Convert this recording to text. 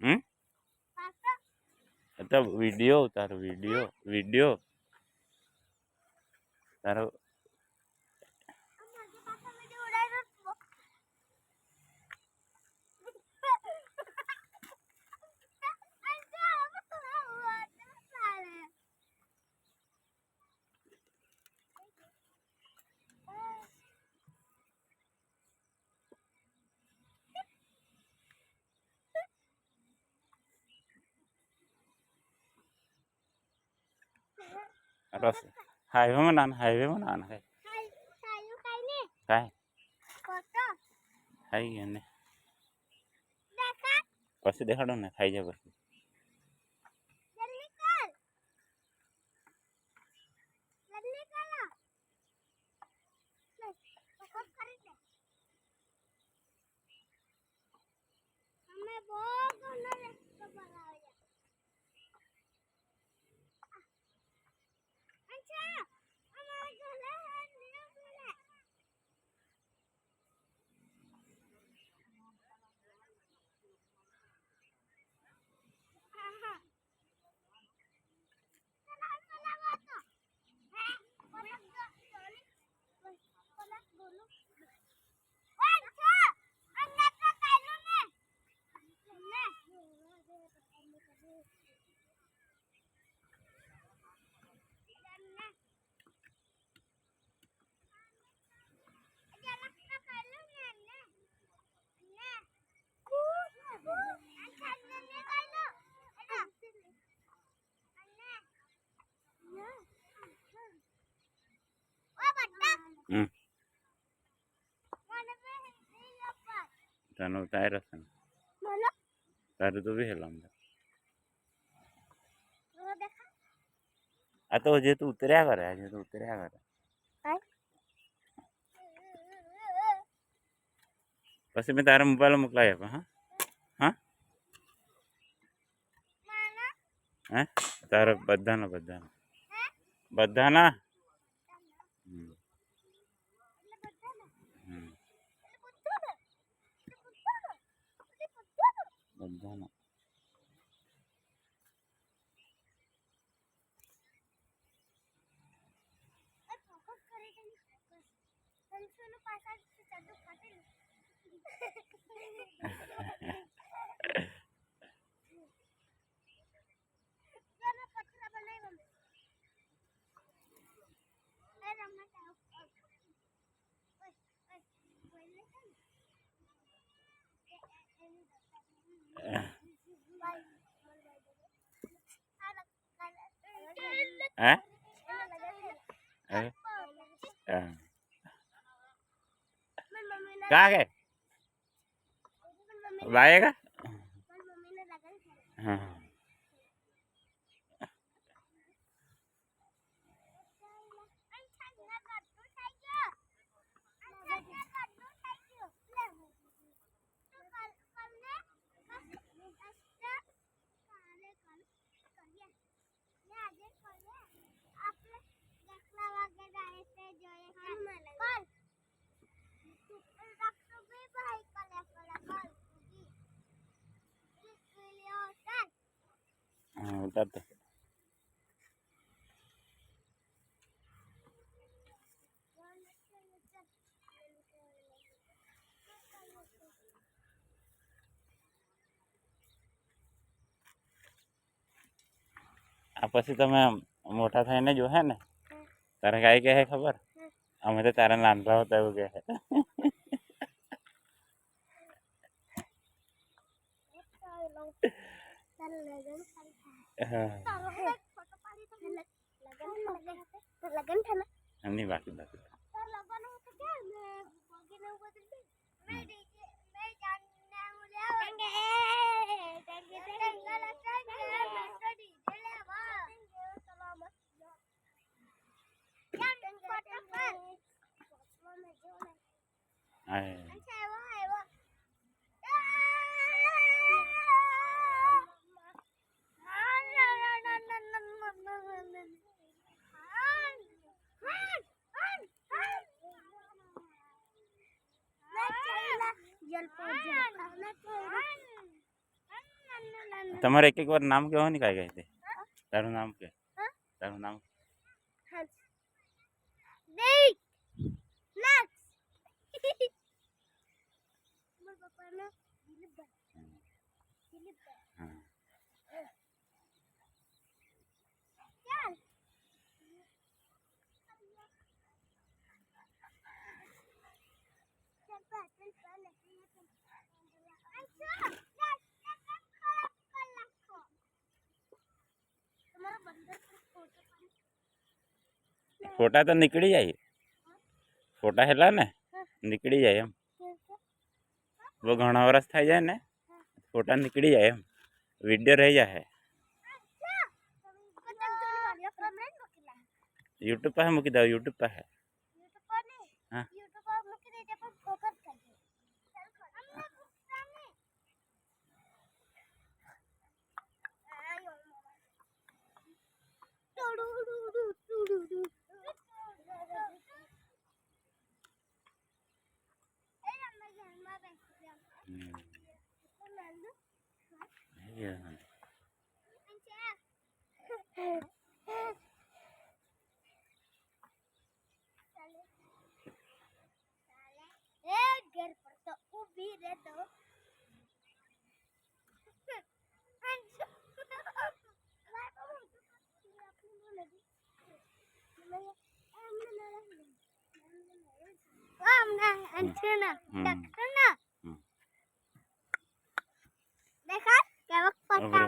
हम्म तो वीडियो तारो वीडियो तारो रस हाईवे में नान है काय हाई ने पसी देखाडो ने खाई जा पसी तनु टायर असन तारे तो भी हेलम आ तो जे तू उतरया करे पसी मैं तारा मोबाइल मोकलाय हाँ हाँ हैं तारा बधाना बधाना हैं क्या है लाएगा हाँ उतर तो પછી તમે મોટા થઈને જો હે ને તારે ગાય કે હે ખબર અમે તો તારા નાનપા હતા એવું કે એમની બાકી તમારે એક વાર નામ કહેવો ને કાંઈ કઈ તારું નામ કે તારું નામ ફોટા તો નીકળી જાય ફોટા હેલા ને નીકળી જાય એમ બહુ ઘણા વર્ષ થઈ જાય ને ફોટા નીકળી જાય એમ વિડીયો રહી જાય યુટ્યુબ પર મૂકી દો યુટ્યુબ પર હા देखा क्या वक्त